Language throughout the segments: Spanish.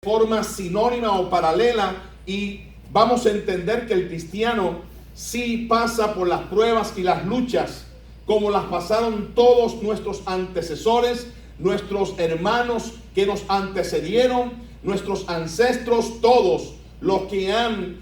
forma sinónima o paralela, y vamos a entender que el cristiano sí pasa por las pruebas y las luchas como las pasaron todos nuestros antecesores, nuestros hermanos que nos antecedieron, nuestros ancestros, todos los que han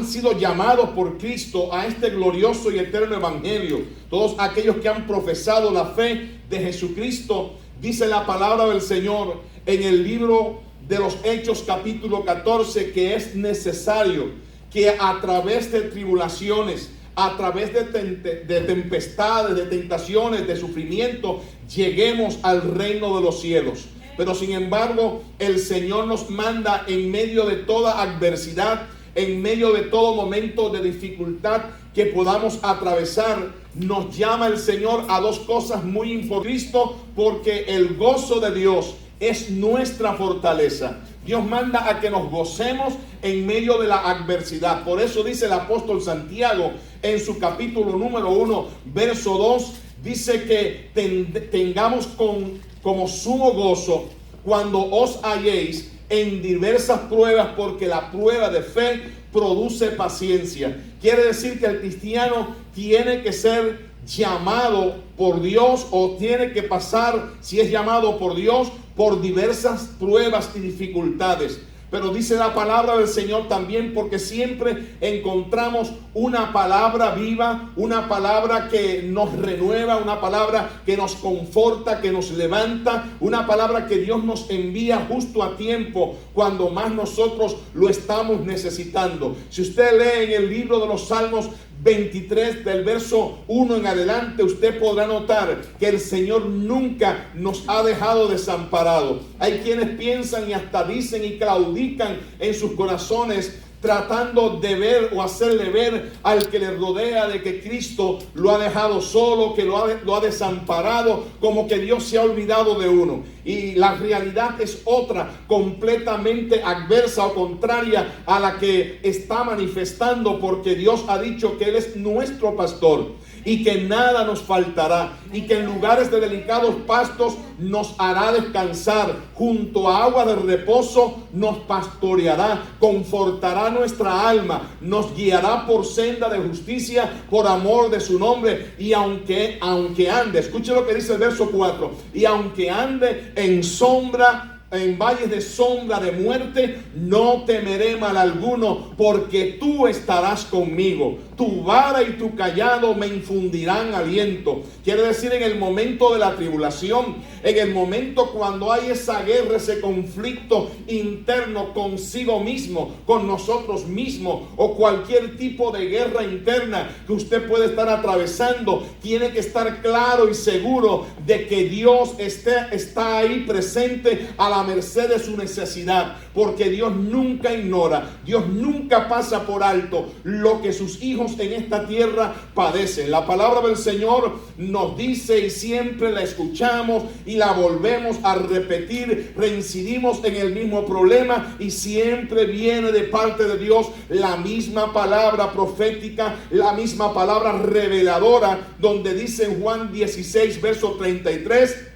sido llamados por Cristo a este glorioso y eterno evangelio, todos aquellos que han profesado la fe de Jesucristo. Dice la palabra del Señor en el libro de los Hechos capítulo 14 que es necesario que a través de tribulaciones, a través de tempestades, de tentaciones, de sufrimiento, lleguemos al reino de los cielos. Pero sin embargo, el Señor nos manda en medio de toda adversidad, en medio de todo momento de dificultad que podamos atravesar, nos llama el Señor a dos cosas muy importantes, porque el gozo de Dios es nuestra fortaleza. Dios manda a que nos gocemos en medio de la adversidad. Por eso dice el apóstol Santiago en su capítulo número 1, verso 2, dice que tengamos como sumo gozo cuando os halléis en diversas pruebas, porque la prueba de fe produce paciencia. Quiere decir que el cristiano tiene que ser llamado por Dios, o tiene que pasar, si es llamado por Dios, por diversas pruebas y dificultades. Pero dice la palabra del Señor también, porque siempre encontramos una palabra viva, una palabra que nos renueva, una palabra que nos conforta, que nos levanta, una palabra que Dios nos envía justo a tiempo, cuando más nosotros lo estamos necesitando. Si usted lee en el libro de los Salmos 23, del verso 1 en adelante, usted podrá notar que el Señor nunca nos ha dejado desamparados. Hay quienes piensan y hasta dicen y claudican en sus corazones, tratando de ver o hacerle ver al que le rodea de que Cristo lo ha dejado solo, que lo ha desamparado, como que Dios se ha olvidado de uno. Y la realidad es otra, completamente adversa o contraria a la que está manifestando, porque Dios ha dicho que Él es nuestro pastor y que nada nos faltará, y que en lugares de delicados pastos nos hará descansar, junto a agua de reposo nos pastoreará, confortará nuestra alma, nos guiará por senda de justicia por amor de su nombre. Y aunque ande, escuche lo que dice el verso 4, y aunque ande en valles de sombra de muerte, no temeré mal alguno, porque tú estarás conmigo. Tu vara y tu cayado me infundirán aliento. Quiere decir, en el momento de la tribulación, en el momento cuando hay esa guerra, ese conflicto interno consigo mismo, con nosotros mismos, o cualquier tipo de guerra interna que usted puede estar atravesando, tiene que estar claro y seguro de que Dios está ahí presente a la merced de su necesidad, porque Dios nunca ignora, Dios nunca pasa por alto lo que sus hijos en esta tierra padecen. La palabra del Señor nos dice, y siempre la escuchamos y la volvemos a repetir, reincidimos en el mismo problema, y siempre viene de parte de Dios la misma palabra profética, la misma palabra reveladora, donde dice en Juan 16, verso 33,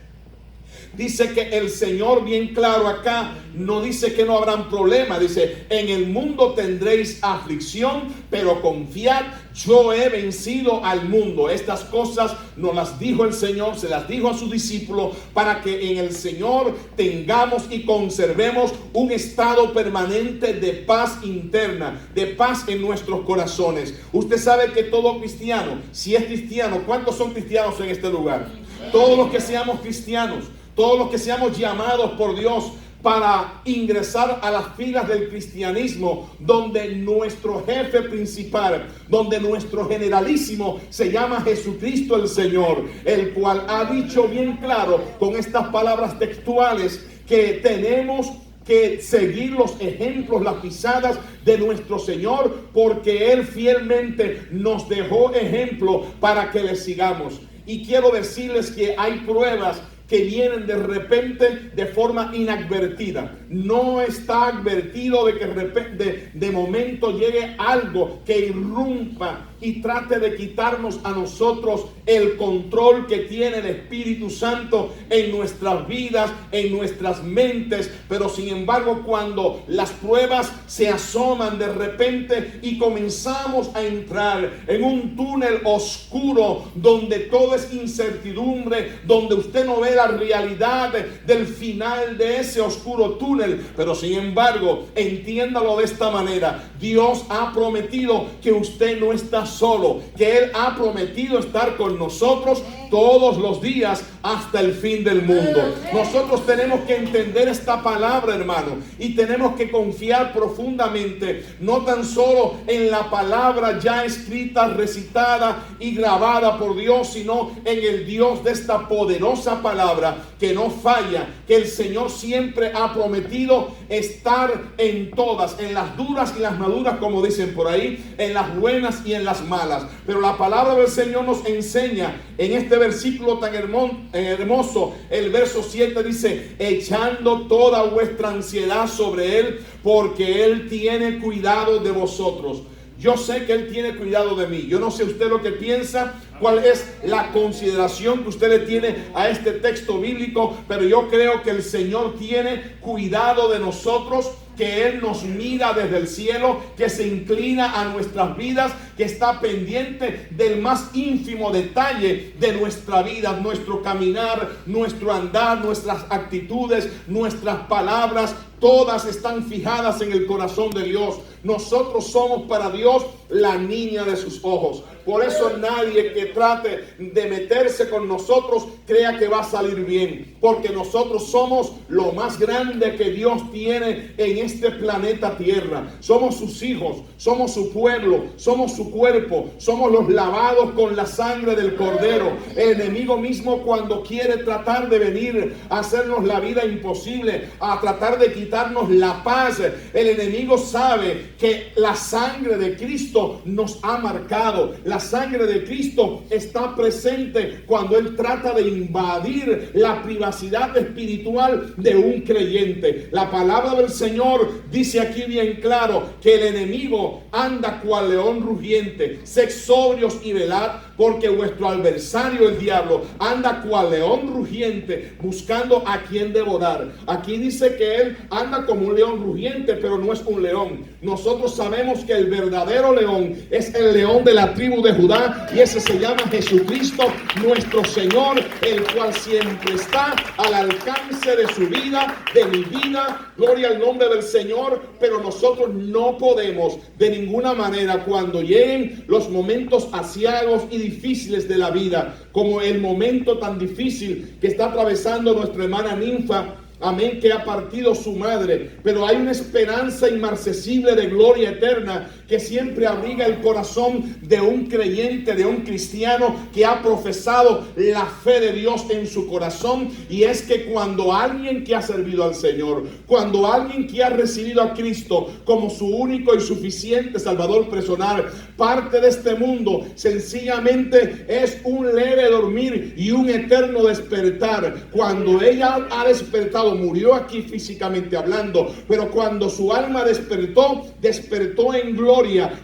dice que el Señor, bien claro acá, no dice que no habrán problemas. Dice, en el mundo tendréis aflicción, pero confiad, yo he vencido al mundo. Estas cosas nos las dijo el Señor, se las dijo a sus discípulos, para que en el Señor tengamos y conservemos un estado permanente de paz interna, de paz en nuestros corazones. Usted sabe que todo cristiano, si es cristiano, ¿cuántos son cristianos en este lugar? Todos los que seamos cristianos, todos los que seamos llamados por Dios para ingresar a las filas del cristianismo, donde nuestro jefe principal, donde nuestro generalísimo se llama Jesucristo el Señor, el cual ha dicho bien claro con estas palabras textuales que tenemos que seguir los ejemplos, las pisadas de nuestro Señor, porque Él fielmente nos dejó ejemplo para que le sigamos. Y quiero decirles que hay pruebas que vienen de repente de forma inadvertida. No está advertido de que de momento llegue algo que irrumpa y trate de quitarnos a nosotros el control que tiene el Espíritu Santo en nuestras vidas, en nuestras mentes. Pero sin embargo, cuando las pruebas se asoman de repente y comenzamos a entrar en un túnel oscuro donde todo es incertidumbre, donde usted no ve la realidad del final de ese oscuro túnel, pero sin embargo, entiéndalo de esta manera: Dios ha prometido que usted no está solo, que Él ha prometido estar con nosotros todos los días hasta el fin del mundo. Nosotros tenemos que entender esta palabra, hermano, y tenemos que confiar profundamente, no tan solo en la palabra ya escrita, recitada y grabada por Dios, sino en el Dios de esta poderosa palabra que no falla, que el Señor siempre ha prometido estar en todas, en las duras y las maduras, como dicen por ahí, en las buenas y en las malas. Pero la palabra del Señor nos enseña en este versículo tan hermoso, el verso 7 dice: echando toda vuestra ansiedad sobre Él, porque Él tiene cuidado de vosotros. Yo sé que Él tiene cuidado de mí. Yo no sé usted lo que piensa, cuál es la consideración que usted le tiene a este texto bíblico, pero yo creo que el Señor tiene cuidado de nosotros, que Él nos mira desde el cielo, que se inclina a nuestras vidas, que está pendiente del más ínfimo detalle de nuestra vida, nuestro caminar, nuestro andar, nuestras actitudes, nuestras palabras. Todas están fijadas en el corazón de Dios. Nosotros somos para Dios la niña de sus ojos. Por eso nadie que trate de meterse con nosotros crea que va a salir bien, porque nosotros somos lo más grande que Dios tiene en este planeta Tierra. Somos sus hijos, somos su pueblo, somos su cuerpo, somos los lavados con la sangre del Cordero. El enemigo mismo, cuando quiere tratar de venir a hacernos la vida imposible, a tratar de quitarnos la paz, el enemigo sabe que la sangre de Cristo nos ha marcado. La sangre de Cristo está presente cuando Él trata de invadir la privacidad espiritual de un creyente. La palabra del Señor dice aquí bien claro que el enemigo anda cual león rugiente. Sed sobrios y velad, porque vuestro adversario, el diablo, anda cual león rugiente, buscando a quien devorar. Aquí dice que él anda como un león rugiente, pero no es un león. Nosotros sabemos que el verdadero león es el león de la tribu de Judá, y ese se llama Jesucristo, nuestro Señor, el cual siempre está al alcance de su vida, de mi vida. Gloria al nombre del Señor. Pero nosotros no podemos de ninguna manera, cuando lleguen los momentos aciagos y difíciles de la vida, como el momento tan difícil que está atravesando nuestra hermana Ninfa, amén, que ha partido su madre, pero hay una esperanza inmarcesible de gloria eterna que siempre abriga el corazón de un creyente, de un cristiano que ha profesado la fe de Dios en su corazón. Y es que cuando alguien que ha servido al Señor, cuando alguien que ha recibido a Cristo como su único y suficiente Salvador personal, parte de este mundo, sencillamente es un leve dormir y un eterno despertar. Cuando ella ha despertado, murió aquí físicamente hablando, pero cuando su alma despertó, despertó en gloria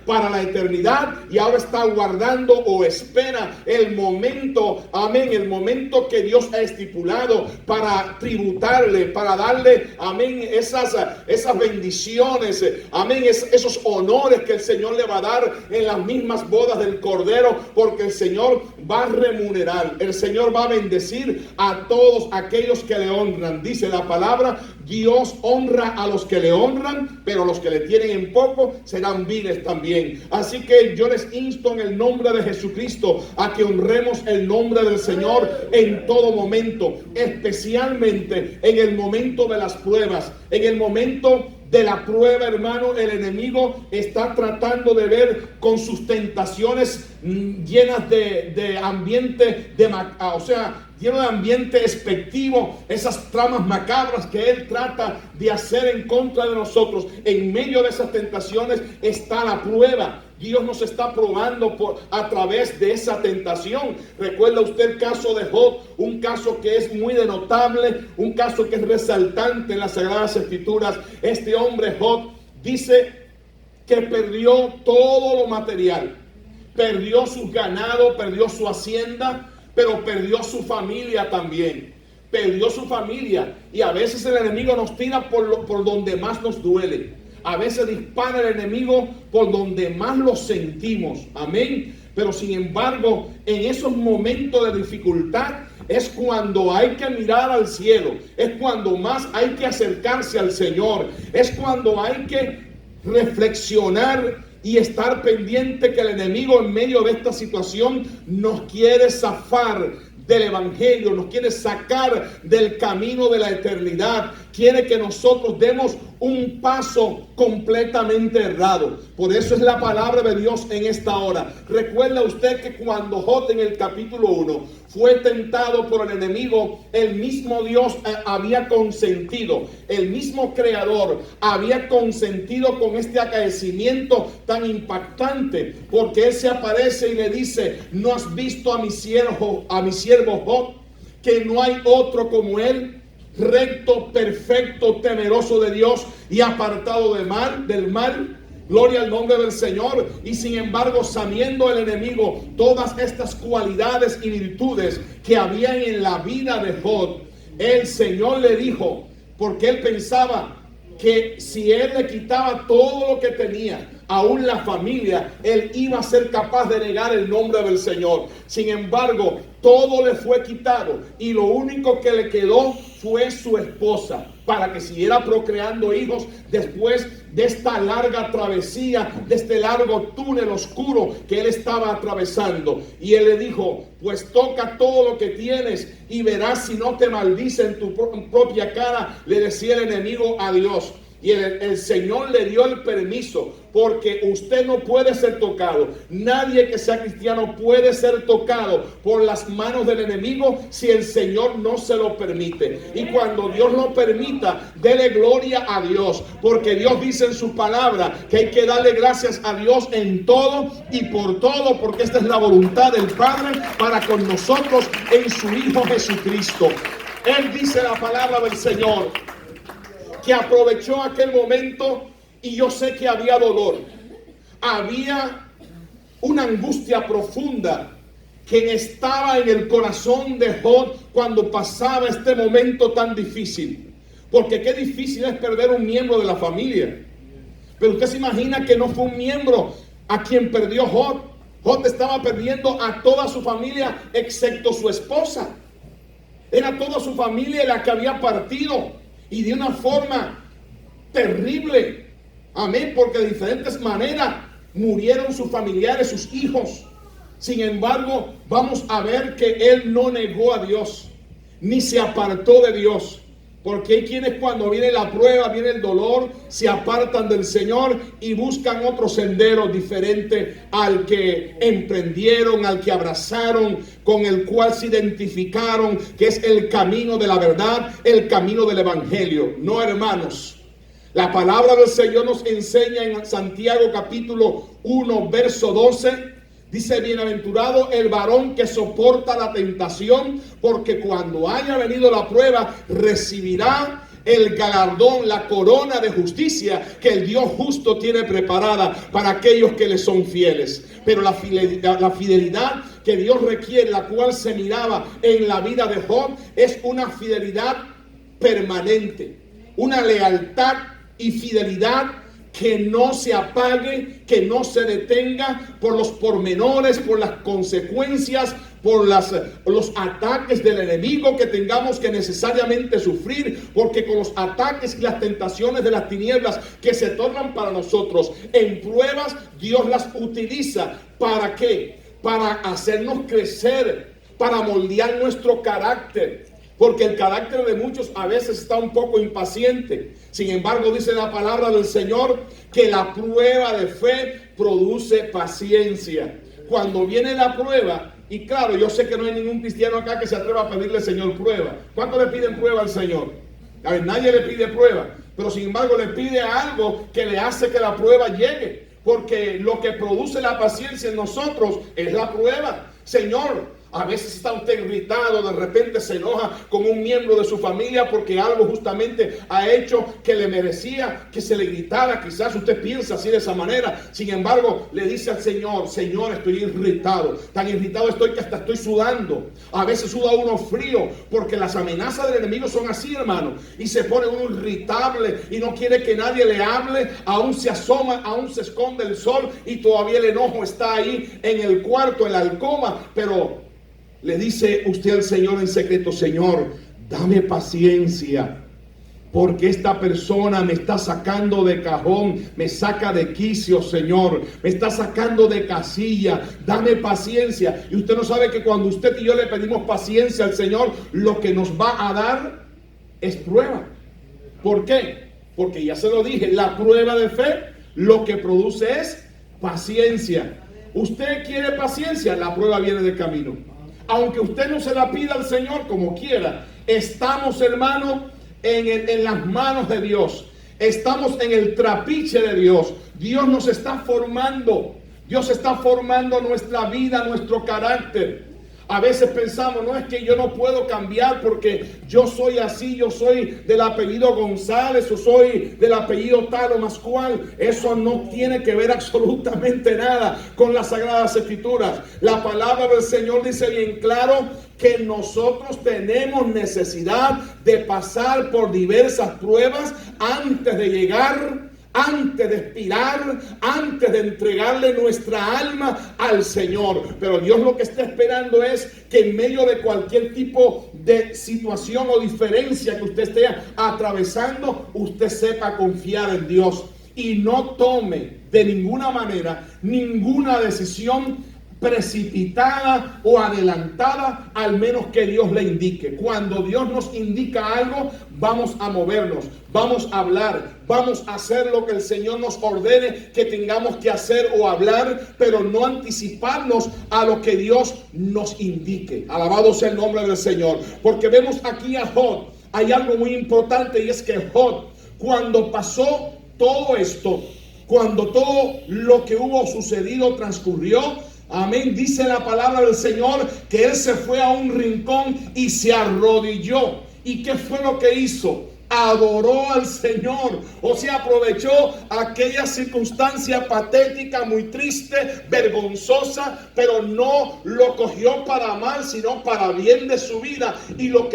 para la eternidad, y ahora está guardando o espera el momento, amén, el momento que Dios ha estipulado para tributarle, para darle, amén, esas bendiciones, amén, esos honores que el Señor le va a dar en las mismas bodas del Cordero, porque el Señor va a remunerar, el Señor va a bendecir a todos aquellos que le honran. Dice la palabra: Dios honra a los que le honran, pero los que le tienen en poco serán viles también. Así que yo les insto en el nombre de Jesucristo a que honremos el nombre del Señor en todo momento, especialmente en el momento de las pruebas, en el momento de la prueba, hermano. El enemigo está tratando de ver con sus tentaciones llenas de ambiente, lleno de ambiente despectivo, esas tramas macabras que él trata de hacer en contra de nosotros. En medio de esas tentaciones está la prueba. Dios nos está probando a través de esa tentación. Recuerda usted el caso de Job, un caso que es muy denotable, un caso que es resaltante en las Sagradas Escrituras. Este hombre Job dice que perdió todo lo material, perdió su ganado, perdió su hacienda, pero perdió su familia también. Perdió su familia. Y a veces el enemigo nos tira por donde más nos duele. A veces dispara el enemigo por donde más lo sentimos. Amén. Pero sin embargo, en esos momentos de dificultad es cuando hay que mirar al cielo. Es cuando más hay que acercarse al Señor. Es cuando hay que reflexionar y estar pendiente que el enemigo en medio de esta situación nos quiere zafar del evangelio, nos quiere sacar del camino de la eternidad, quiere que nosotros demos un paso completamente errado. Por eso es la palabra de Dios en esta hora. Recuerda usted que cuando Job en el capítulo 1 fue tentado por el enemigo, el mismo Dios había consentido, el mismo Creador había consentido con este acaecimiento tan impactante, porque Él se aparece y le dice: ¿no has visto a mi siervo Job, que no hay otro como él, recto, perfecto, temeroso de Dios y apartado del mal? Gloria al nombre del Señor. Y sin embargo, sabiendo el enemigo todas estas cualidades y virtudes que habían en la vida de Job, el Señor le dijo, porque él pensaba que si él le quitaba todo lo que tenía, aún la familia, él iba a ser capaz de negar el nombre del Señor. Sin embargo, todo le fue quitado y lo único que le quedó fue su esposa, para que siguiera procreando hijos después de esta larga travesía, de este largo túnel oscuro que él estaba atravesando. Y él le dijo: pues toca todo lo que tienes y verás si no te maldice en tu propia cara, le decía el enemigo a Dios. Y el Señor le dio el permiso, porque usted no puede ser tocado. Nadie que sea cristiano puede ser tocado por las manos del enemigo si el Señor no se lo permite. Y cuando Dios lo permita, dele gloria a Dios, porque Dios dice en su palabra que hay que darle gracias a Dios en todo y por todo, porque esta es la voluntad del Padre para con nosotros en su Hijo Jesucristo. Él dice la palabra del Señor que aprovechó aquel momento, y yo sé que había dolor, había una angustia profunda que estaba en el corazón de Job cuando pasaba este momento tan difícil, porque qué difícil es perder un miembro de la familia. Pero usted se imagina que no fue un miembro a quien perdió Job. Job estaba perdiendo a toda su familia excepto su esposa. Era toda su familia la que había partido, y de una forma terrible. Amén, porque de diferentes maneras murieron sus familiares, sus hijos. Sin embargo, vamos a ver que él no negó a Dios, ni se apartó de Dios. Porque hay quienes, cuando viene la prueba, viene el dolor, se apartan del Señor y buscan otro sendero diferente al que emprendieron, al que abrazaron, con el cual se identificaron, que es el camino de la verdad, el camino del evangelio. No, hermanos. La palabra del Señor nos enseña en Santiago capítulo 1, verso 12. Dice: bienaventurado el varón que soporta la tentación, porque cuando haya venido la prueba, recibirá el galardón, la corona de justicia que el Dios justo tiene preparada para aquellos que le son fieles. Pero la fidelidad que Dios requiere, la cual se miraba en la vida de Job, es una fidelidad permanente, una lealtad y fidelidad que no se apague, que no se detenga por los pormenores, por las consecuencias, por los ataques del enemigo que tengamos que necesariamente sufrir, porque con los ataques y las tentaciones de las tinieblas que se tornan para nosotros en pruebas, Dios las utiliza. ¿Para qué? Para hacernos crecer, para moldear nuestro carácter. Porque el carácter de muchos a veces está un poco impaciente. Sin embargo, dice la palabra del Señor que la prueba de fe produce paciencia. Cuando viene la prueba, y claro, yo sé que no hay ningún cristiano acá que se atreva a pedirle: Señor, prueba. ¿Cuánto le piden prueba al Señor? A ver, nadie le pide prueba, pero sin embargo le pide algo que le hace que la prueba llegue. Porque lo que produce la paciencia en nosotros es la prueba. Señor, A veces está usted irritado, de repente se enoja con un miembro de su familia porque algo justamente ha hecho que le merecía que se le gritara. Quizás usted piensa así de esa manera. Sin embargo, le dice al Señor: Señor, estoy irritado. Tan irritado estoy que hasta estoy sudando. A veces suda uno frío porque las amenazas del enemigo son así, hermano. Y se pone uno irritable y no quiere que nadie le hable. Aún se asoma, aún se esconde el sol y todavía el enojo está ahí en el cuarto, en la alcoba. Pero le dice usted al Señor en secreto: Señor, dame paciencia, porque esta persona me está sacando de cajón, me saca de quicio, Señor, me está sacando de casilla, dame paciencia. Y usted no sabe que cuando usted y yo le pedimos paciencia al Señor, lo que nos va a dar es prueba. ¿Por qué? Porque ya se lo dije, la prueba de fe lo que produce es paciencia. Usted quiere paciencia, la prueba viene de camino. Aunque usted no se la pida al Señor, como quiera, estamos, hermano, en las manos de Dios. Estamos en el trapiche de Dios. Dios nos está formando. Dios está formando nuestra vida, nuestro carácter. A veces pensamos: no, es que yo no puedo cambiar porque yo soy así, yo soy del apellido González o soy del apellido tal o más cual. Eso no tiene que ver absolutamente nada con las Sagradas Escrituras. La palabra del Señor dice bien claro que nosotros tenemos necesidad de pasar por diversas pruebas antes de llegar, antes de expirar, antes de entregarle nuestra alma al Señor. Pero Dios lo que está esperando es que en medio de cualquier tipo de situación o diferencia que usted esté atravesando, usted sepa confiar en Dios y no tome de ninguna manera ninguna decisión precipitada o adelantada, al menos que Dios le indique. Cuando Dios nos indica algo, vamos a movernos, vamos a hablar, vamos a hacer lo que el Señor nos ordene que tengamos que hacer o hablar, pero no anticiparnos a lo que Dios nos indique. Alabado sea el nombre del Señor. Porque vemos aquí a Job, hay algo muy importante, y es que Job, cuando pasó todo esto, cuando todo lo que hubo sucedido transcurrió, amén, dice la palabra del Señor que él se fue a un rincón y se arrodilló. ¿Y qué fue lo que hizo? Adoró al Señor. O sea, aprovechó aquella circunstancia patética, muy triste, vergonzosa, pero no lo cogió para mal, sino para bien de su vida. Y lo que